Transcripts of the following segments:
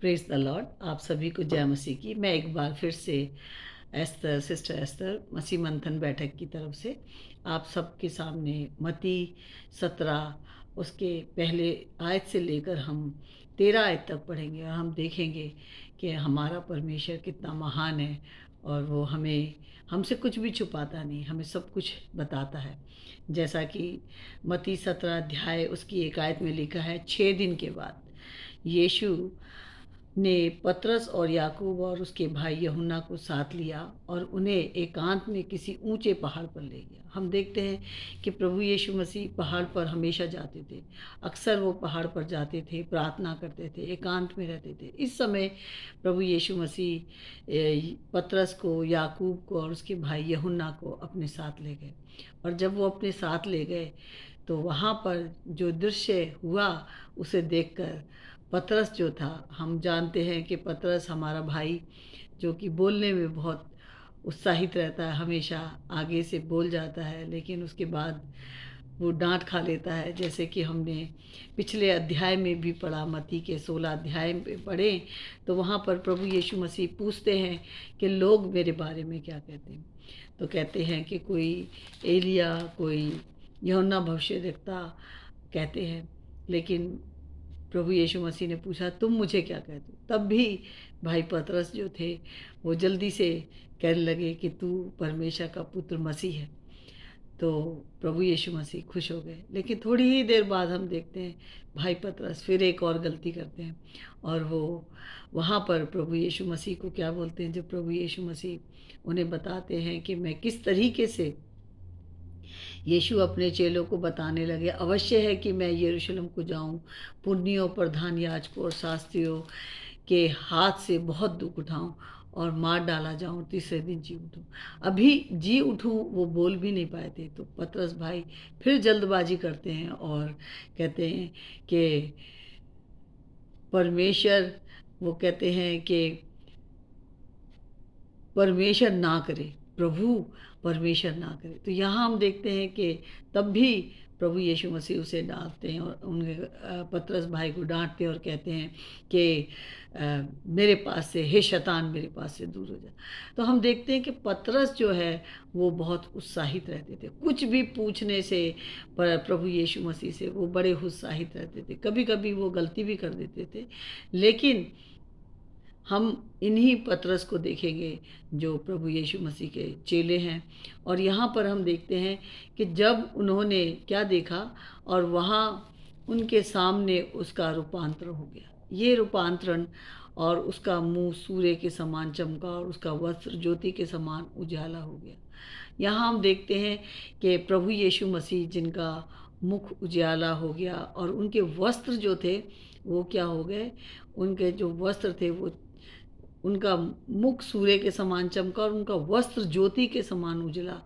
Praise the Lord. आप सभी को जय मसीह की। मैं एक बार फिर से सिस्टर एस्तर मसीह मंथन बैठक की तरफ से आप सबके सामने मती 17 उसके पहले आयत से लेकर हम 13 आयत तक पढ़ेंगे और हम देखेंगे कि हमारा परमेश्वर कितना महान है और वो हमसे कुछ भी छुपाता नहीं, हमें सब कुछ बताता है। जैसा कि मती 17 अध्याय उसकी एक आयत में लिखा है, 6 दिन के बाद यीशु ने पतरस और याकूब और उसके भाई यूहन्ना को साथ लिया और उन्हें एकांत में किसी ऊंचे पहाड़ पर ले गया। हम देखते हैं कि प्रभु यीशु मसीह पहाड़ पर हमेशा जाते थे। अक्सर वो पहाड़ पर जाते थे, प्रार्थना करते थे, एकांत में रहते थे। इस समय प्रभु यीशु मसीह पतरस को, याकूब को और उसके भाई यूहन्ना को अपने साथ ले गए। और जब वो अपने साथ ले गए तो वहाँ पर जो दृश्य हुआ उसे देखकर पतरस जो था, हम जानते हैं कि पतरस हमारा भाई जो कि बोलने में बहुत उत्साहित रहता है, हमेशा आगे से बोल जाता है, लेकिन उसके बाद वो डांट खा लेता है। जैसे कि हमने पिछले अध्याय में भी पढ़ा, मत्ती के 16 अध्याय में पढ़े, तो वहाँ पर प्रभु यीशु मसीह पूछते हैं कि लोग मेरे बारे में क्या कहते हैं। तो कहते हैं कि कोई एलिया, कोई यूहन्ना भविष्यद्वक्ता कहते हैं। लेकिन प्रभु यीशु मसीह ने पूछा, तुम मुझे क्या कहते हो? तब भी भाई पतरस जो थे वो जल्दी से कहने लगे कि तू परमेश्वर का पुत्र मसीह है। तो प्रभु यीशु मसीह खुश हो गए। लेकिन थोड़ी ही देर बाद हम देखते हैं भाई पतरस फिर एक और गलती करते हैं और वो वहाँ पर प्रभु यीशु मसीह को क्या बोलते हैं। जब प्रभु यीशु मसीह उन्हें बताते हैं कि मैं किस तरीके से, यीशु अपने चेलों को बताने लगे, अवश्य है कि मैं यरूशलेम को जाऊं, पुन्नियों, प्रधान याजकों और शास्त्रियों के हाथ से बहुत दुख उठाऊं और मार डाला जाऊं, तीसरे दिन जी उठूं। अभी जी उठूं वो बोल भी नहीं पाए थे। तो पतरस भाई फिर जल्दबाजी करते हैं और कहते हैं कि परमेश्वर, वो कहते हैं कि परमेश्वर ना करे, प्रभु परमेश्वर ना करे। तो यहाँ हम देखते हैं कि तब भी प्रभु यीशु मसीह उसे डांटते हैं और उनके पतरस भाई को डांटते हैं और कहते हैं कि मेरे पास से, हे शैतान, मेरे पास से दूर हो जा। तो हम देखते हैं कि पतरस जो है वो बहुत उत्साहित रहते थे, कुछ भी पूछने से प्रभु यीशु मसीह से वो बड़े उत्साहित रहते थे। कभी कभी वो गलती भी कर देते थे, लेकिन हम इन्हीं पतरस को देखेंगे जो प्रभु यीशु मसीह के चेले हैं। और यहाँ पर हम देखते हैं कि जब उन्होंने क्या देखा और वहाँ उनके सामने उसका रूपांतरण हो गया। ये रूपांतरण, और उसका मुंह सूर्य के समान चमका और उसका वस्त्र ज्योति के समान उजाला हो गया। यहाँ हम देखते हैं कि प्रभु यीशु मसीह जिनका मुख उजाला हो गया और उनके वस्त्र जो थे वो क्या हो गए, उनके जो वस्त्र थे वो, उनका मुख सूर्य के समान चमका और उनका वस्त्र ज्योति के समान उजला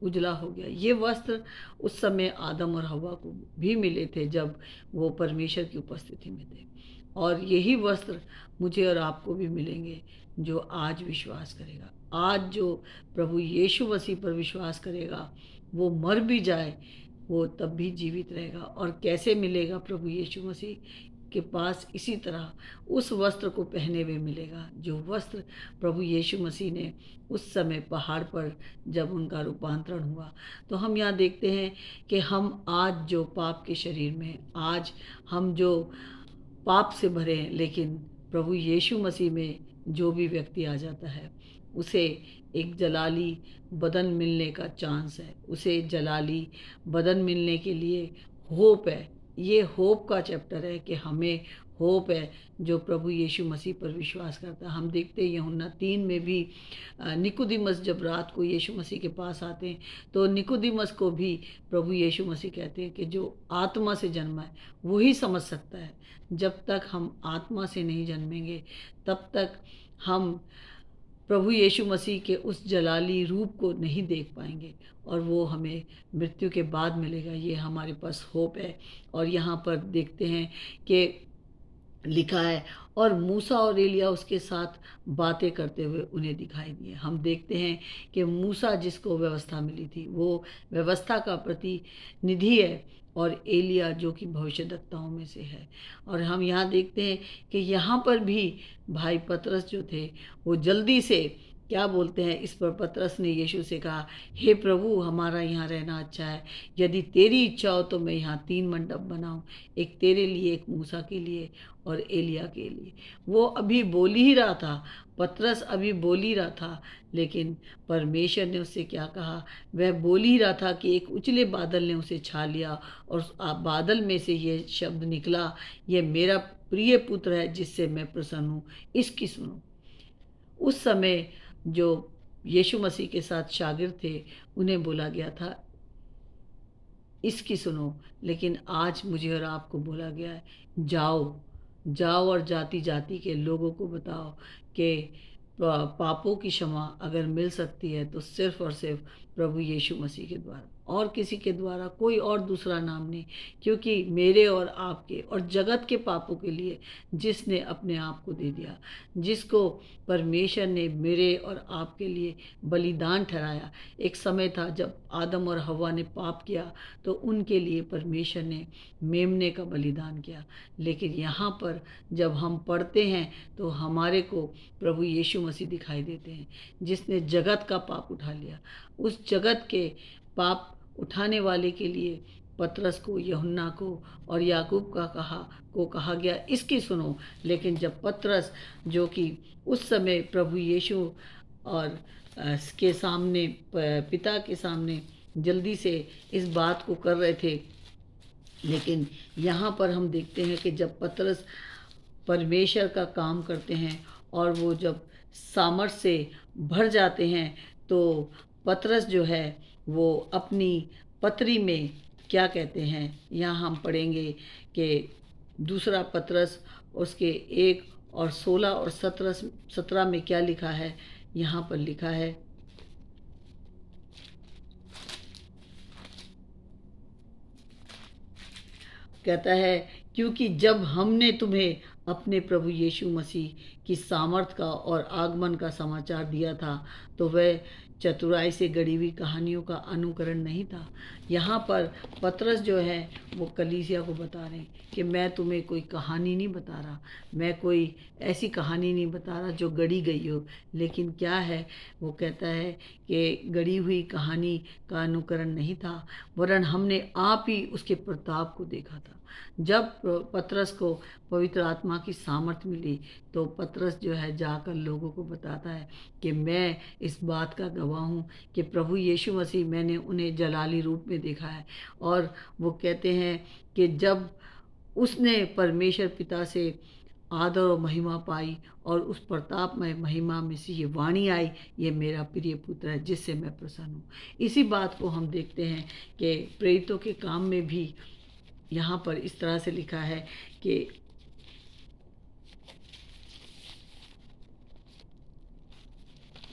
उजला हो गया। ये वस्त्र उस समय आदम और हवा को भी मिले थे जब वो परमेश्वर की उपस्थिति में थे। और यही वस्त्र मुझे और आपको भी मिलेंगे जो आज विश्वास करेगा। आज जो प्रभु यीशु मसीह पर विश्वास करेगा, वो मर भी जाए वो तब भी जीवित रहेगा। और कैसे मिलेगा प्रभु यीशु मसीह के पास? इसी तरह उस वस्त्र को पहने हुए मिलेगा जो वस्त्र प्रभु यीशु मसीह ने उस समय पहाड़ पर जब उनका रूपांतरण हुआ। तो हम यहाँ देखते हैं कि हम आज जो पाप के शरीर में, आज हम जो पाप से भरे हैं, लेकिन प्रभु यीशु मसीह में जो भी व्यक्ति आ जाता है उसे एक जलाली बदन मिलने का चांस है, उसे जलाली बदन मिलने के लिए होप है। ये होप का चैप्टर है कि हमें होप है जो प्रभु यीशु मसीह पर विश्वास करता है। हम देखते हैं यूहन्ना 3 में भी निकोदेमस जब रात को यीशु मसीह के पास आते हैं तो निकोदेमस को भी प्रभु यीशु मसीह कहते हैं कि जो आत्मा से जन्मा है वही समझ सकता है। जब तक हम आत्मा से नहीं जन्मेंगे तब तक हम प्रभु यीशु मसीह के उस जलाली रूप को नहीं देख पाएंगे और वो हमें मृत्यु के बाद मिलेगा। ये हमारे पास होप है। और यहाँ पर देखते हैं कि लिखा है, और मूसा और एलिय्याह उसके साथ बातें करते हुए उन्हें दिखाई दिए। हम देखते हैं कि मूसा जिसको व्यवस्था मिली थी वो व्यवस्था का प्रतिनिधि है, और एलिय्याह जो कि भविष्यद्वक्ताओं में से है। और हम यहाँ देखते हैं कि यहाँ पर भी भाई पतरस जो थे वो जल्दी से क्या बोलते हैं, इस पर पतरस ने यीशु से कहा, हे प्रभु, हमारा यहाँ रहना अच्छा है। यदि तेरी इच्छा हो तो मैं यहाँ 3 मंडप बनाऊं, एक तेरे लिए, एक मूसा के लिए और एलिय्याह के लिए। वो अभी बोल ही रहा था, पतरस अभी बोल ही रहा था, लेकिन परमेश्वर ने उससे क्या कहा, वह बोल ही रहा था कि एक उजले बादल ने उसे छा लिया, और उस बादल में से ये शब्द निकला, ये मेरा प्रिय पुत्र है जिससे मैं प्रसन्न हूँ, इसकी सुनो। उस समय जो यीशु मसीह के साथ शागिर्द थे उन्हें बोला गया था, इसकी सुनो। लेकिन आज मुझे और आपको बोला गया है, जाओ, जाओ और जाति जाति के लोगों को बताओ कि पापों की क्षमा अगर मिल सकती है तो सिर्फ और सिर्फ प्रभु यीशु मसीह के द्वारा, और किसी के द्वारा कोई और दूसरा नाम नहीं। क्योंकि मेरे और आपके और जगत के पापों के लिए जिसने अपने आप को दे दिया, जिसको परमेश्वर ने मेरे और आपके लिए बलिदान ठहराया। एक समय था जब आदम और हव्वा ने पाप किया तो उनके लिए परमेश्वर ने मेमने का बलिदान किया। लेकिन यहाँ पर जब हम पढ़ते हैं तो हमारे को प्रभु यीशु मसीह दिखाई देते हैं, जिसने जगत का पाप उठा लिया। उस जगत के पाप उठाने वाले के लिए पतरस को, यूहन्ना को और याकूब को कहा गया, इसकी सुनो। लेकिन जब पतरस, जो कि उस समय प्रभु यीशु और के सामने, पिता के सामने जल्दी से इस बात को कर रहे थे, लेकिन यहाँ पर हम देखते हैं कि जब पतरस परमेश्वर का काम करते हैं और वो जब सामर्थ से भर जाते हैं, तो पतरस जो है वो अपनी पत्री में क्या कहते हैं, यहाँ हम पढ़ेंगे कि दूसरा पतरस उसके 1 और 16 और 17 में क्या लिखा है। यहाँ पर लिखा है, कहता है, क्योंकि जब हमने तुम्हें अपने प्रभु यीशु मसीह की सामर्थ का और आगमन का समाचार दिया था तो वह चतुराई से गढ़ी हुई कहानियों का अनुकरण नहीं था। यहाँ पर पतरस जो है वो कलीसिया को बता रहे हैं कि मैं तुम्हें कोई कहानी नहीं बता रहा, मैं कोई ऐसी कहानी नहीं बता रहा जो गढ़ी गई हो। लेकिन क्या है, वो कहता है कि गढ़ी हुई कहानी का अनुकरण नहीं था, वरन हमने आप ही उसके प्रताप को देखा था। जब पतरस को पवित्र आत्मा की सामर्थ मिली तो पतरस जो है जाकर लोगों को बताता है कि मैं इस बात का गवाह हूँ कि प्रभु यीशु मसीह, मैंने उन्हें जलाली रूप में देखा है। और वो कहते हैं कि जब उसने परमेश्वर पिता से आदर और महिमा पाई और उस प्रतापमय महिमा में से ये वाणी आई, ये मेरा प्रिय पुत्र है जिससे मैं प्रसन्न हूँ। इसी बात को हम देखते हैं कि प्रेरितों के काम में भी यहाँ पर इस तरह से लिखा है कि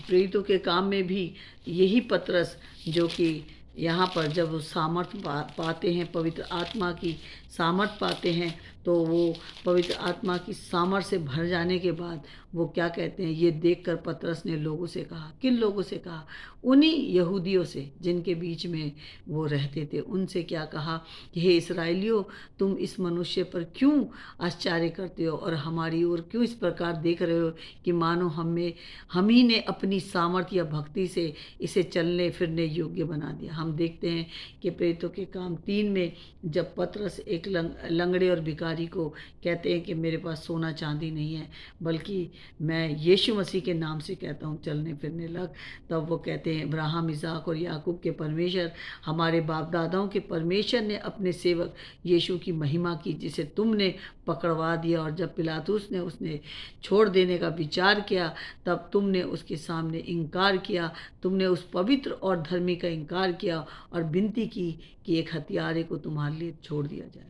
प्रेरितों के काम में भी यही पतरस, जो कि यहाँ पर जब वो सामर्थ पाते हैं, पवित्र आत्मा की सामर्थ पाते हैं, तो वो पवित्र आत्मा की सामर्थ से भर जाने के बाद वो क्या कहते हैं, ये देखकर पतरस ने लोगों से कहा, किन लोगों से कहा, उन्हीं यहूदियों से जिनके बीच में वो रहते थे, उनसे क्या कहा कि हे इसराइलियों, तुम इस मनुष्य पर क्यों आश्चर्य करते हो और हमारी ओर क्यों इस प्रकार देख रहे हो कि मानो हम ही ने अपनी सामर्थ्य या भक्ति से इसे चलने फिरने योग्य बना दिया। हम देखते हैं कि प्रेरितों के काम 3 में जब पतरस एक लंगड़े और भिखारी को कहते हैं कि मेरे पास सोना चांदी नहीं है, बल्कि मैं यीशु मसीह के नाम से कहता हूँ चलने फिरने लग, तब वो कहते हैं, अब्राहम, इसहाक और याकूब के परमेश्वर, हमारे बाप दादाओं के परमेश्वर ने अपने सेवक यीशु की महिमा की, जिसे तुमने पकड़वा दिया, और जब पिलातुस ने उसने छोड़ देने का विचार किया तब तुमने उसके सामने इनकार किया। तुमने उस पवित्र और धर्मी का इनकार किया और विनती की कि एक हत्यारे को तुम्हारे लिए छोड़ दिया जाए।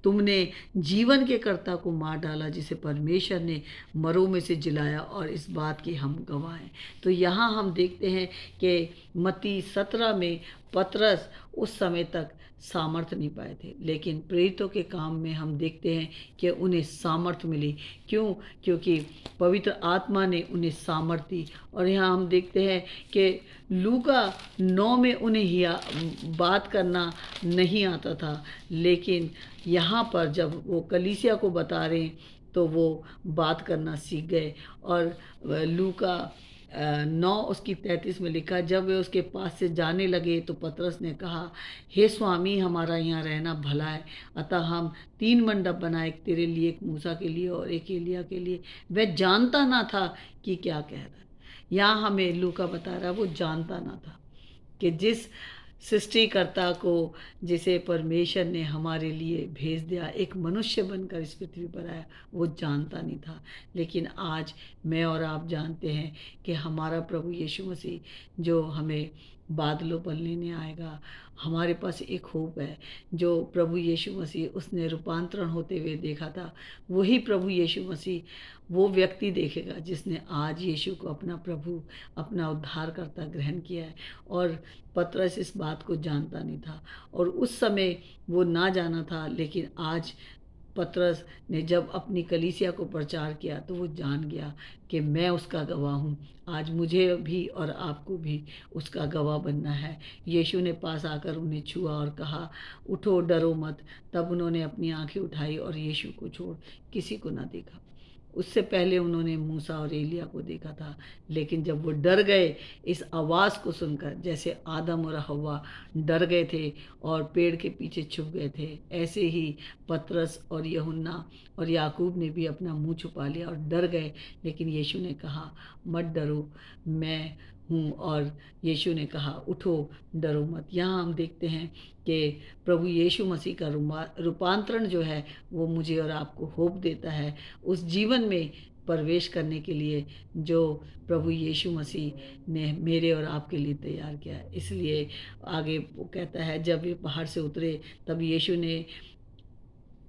तुमने जीवन के कर्ता को मार डाला, जिसे परमेश्वर ने मरों में से जिलाया, और इस बात के हम गवाह हैं। तो यहाँ हम देखते हैं कि मत्ती 17 में पतरस उस समय तक सामर्थ नहीं पाए थे, लेकिन प्रेरितों के काम में हम देखते हैं कि उन्हें सामर्थ मिली। क्यों? क्योंकि पवित्र आत्मा ने उन्हें सामर्थ दी। और यहाँ हम देखते हैं कि लूका 9 में उन्हें बात करना नहीं आता था, लेकिन यहाँ पर जब वो कलीसिया को बता रहे हैं तो वो बात करना सीख गए। और लूका 9 उसकी 33 में लिखा, जब वे उसके पास से जाने लगे तो पतरस ने कहा, हे स्वामी, हमारा यहाँ रहना भला है। अतः हम 3 मंडप बनाए, एक तेरे लिए, एक मूसा के लिए और एक एलिया के लिए। वह जानता ना था कि क्या कह रहा है। यहाँ हमें लूका बता रहा है वो जानता ना था कि जिस सृष्टिकर्ता को, जिसे परमेश्वर ने हमारे लिए भेज दिया, एक मनुष्य बनकर इस पृथ्वी पर आया, वो जानता नहीं था। लेकिन आज मैं और आप जानते हैं कि हमारा प्रभु यीशु मसीह जो हमें बादलों पर लेने आएगा, हमारे पास एक होप है। जो प्रभु यीशु मसीह उसने रूपांतरण होते हुए देखा था, वही प्रभु यीशु मसीह वो व्यक्ति देखेगा जिसने आज यीशु को अपना प्रभु, अपना उद्धारकर्ता ग्रहण किया है। और पतरस इस बात को जानता नहीं था, और उस समय वो ना जाना था, लेकिन आज पतरस ने जब अपनी कलीसिया को प्रचार किया तो वो जान गया कि मैं उसका गवाह हूँ। आज मुझे भी और आपको भी उसका गवाह बनना है। यीशु ने पास आकर उन्हें छुआ और कहा, उठो, डरो मत। तब उन्होंने अपनी आंखें उठाई और यीशु को छोड़ किसी को ना देखा। उससे पहले उन्होंने मूसा और एलिया को देखा था, लेकिन जब वो डर गए इस आवाज़ को सुनकर, जैसे आदम और हव्वा डर गए थे और पेड़ के पीछे छुप गए थे, ऐसे ही पतरस और यूहन्ना और याकूब ने भी अपना मुंह छुपा लिया और डर गए। लेकिन यीशु ने कहा, मत डरो, मैं हूँ। और यीशु ने कहा, उठो, डरो मत। यहाँ हम देखते हैं कि प्रभु यीशु मसीह का रूपांतरण जो है वो मुझे और आपको होप देता है उस जीवन में प्रवेश करने के लिए जो प्रभु यीशु मसीह ने मेरे और आपके लिए तैयार किया है। इसलिए आगे वो कहता है, जब ये पहाड़ से उतरे तब यीशु ने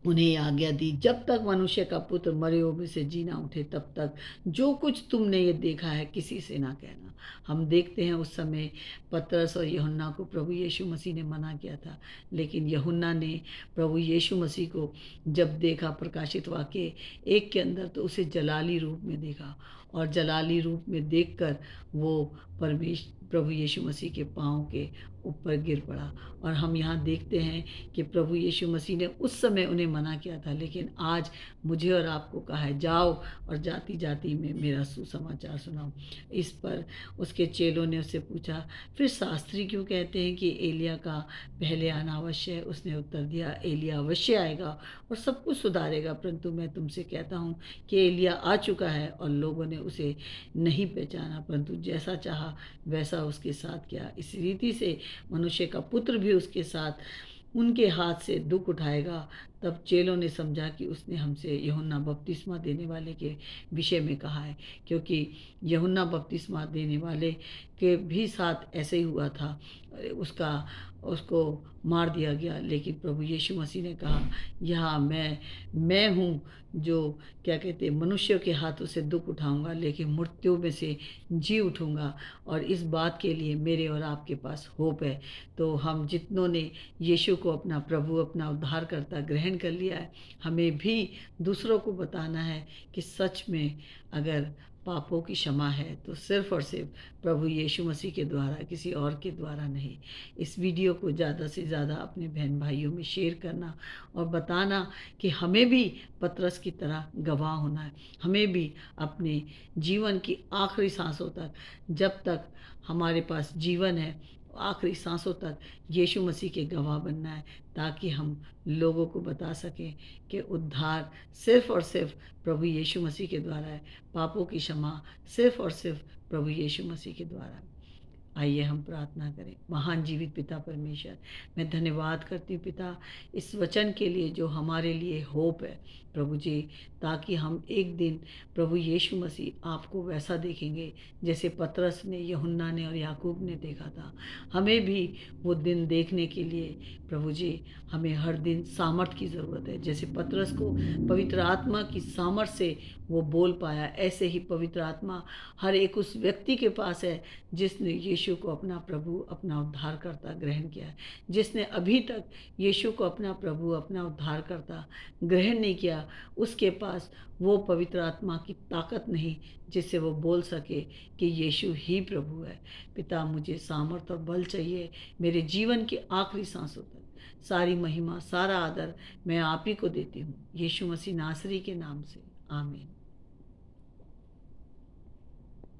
उन्हें आज्ञा दी, जब तक मनुष्य का पुत्र मरे हुए में से जी ना उठे, तब तक जो कुछ तुमने ये देखा है किसी से ना कहना। हम देखते हैं उस समय पतरस और यूहन्ना को प्रभु यीशु मसीह ने मना किया था, लेकिन यूहन्ना ने प्रभु यीशु मसीह को जब देखा प्रकाशित वाक्य 1 के अंदर, तो उसे जलाली रूप में देखा, और जलाली रूप में देखकर वो प्रभु यीशु मसीह के पाँव के ऊपर गिर पड़ा। और हम यहाँ देखते हैं कि प्रभु यीशु मसीह ने उस समय उन्हें मना किया था, लेकिन आज मुझे और आपको कहा है, जाओ और जाति जाति में मेरा सुसमाचार सुनाओ। इस पर उसके चेलों ने उससे पूछा, फिर शास्त्री क्यों कहते हैं कि एलिया का पहले आना अवश्य है? उसने उत्तर दिया, एलिया अवश्य आएगा और सब कुछ सुधारेगा, परंतु मैं तुमसे कहता हूँ कि एलिया आ चुका है और लोगों ने उसे नहीं पहचाना, परंतु जैसा चाहा वैसा उसके साथ किया। इस रीति से मनुष्य का पुत्र भी उसके साथ उनके हाथ से दुख उठाएगा। तब चेलों ने समझा कि उसने हमसे यूहन्ना बपतिस्मा देने वाले के विषय में कहा है, क्योंकि यूहन्ना बपतिस्मा देने वाले के भी साथ ऐसे ही हुआ था, उसको मार दिया गया। लेकिन प्रभु यीशु मसीह ने कहा, यहाँ मैं हूँ जो क्या कहते हैं, मनुष्य के हाथों से दुख उठाऊंगा, लेकिन मृत्यु में से जी उठूंगा। और इस बात के लिए मेरे और आपके पास होप है। तो हम जितनों ने यीशु को अपना प्रभु, अपना उद्धारकर्ता ग्रहण कर लिया है, हमें भी दूसरों को बताना है कि सच में अगर पापों की क्षमा है तो सिर्फ और सिर्फ प्रभु यीशु मसीह के द्वारा, किसी और के द्वारा नहीं। इस वीडियो को ज़्यादा से ज़्यादा अपने बहन भाइयों में शेयर करना और बताना कि हमें भी पतरस की तरह गवाह होना है। हमें भी अपने जीवन की आखिरी सांसों तक, जब तक हमारे पास जीवन है, आखिरी सांसों तक यीशु मसीह के गवाह बनना है, ताकि हम लोगों को बता सकें कि उद्धार सिर्फ और सिर्फ प्रभु यीशु मसीह के द्वारा है, पापों की क्षमा सिर्फ और सिर्फ प्रभु यीशु मसीह के द्वारा है। आइए हम प्रार्थना करें। महान जीवित पिता परमेश्वर, मैं धन्यवाद करती हूँ पिता, इस वचन के लिए जो हमारे लिए होप है। प्रभु जी, ताकि हम एक दिन प्रभु यीशु मसीह आपको वैसा देखेंगे जैसे पतरस ने, यूहन्ना ने और याकूब ने देखा था। हमें भी वो दिन देखने के लिए प्रभु जी, हमें हर दिन सामर्थ की ज़रूरत है। जैसे पतरस को पवित्र आत्मा की सामर्थ से वो बोल पाया, ऐसे ही पवित्र आत्मा हर एक उस व्यक्ति के पास है जिसने यीशु को अपना प्रभु, अपना उद्धारकर्ता ग्रहण किया है। जिसने अभी तक यीशु को अपना प्रभु, अपना उद्धारकर्ता ग्रहण नहीं किया, उसके पास वो पवित्र आत्मा की ताकत नहीं जिससे वो बोल सके कि यीशु ही प्रभु है। पिता, मुझे सामर्थ और बल चाहिए मेरे जीवन की आखिरी सांसों तक। सारी महिमा, सारा आदर मैं आप ही को देती हूँ, यीशु मसीह नासरी के नाम से। आमीन।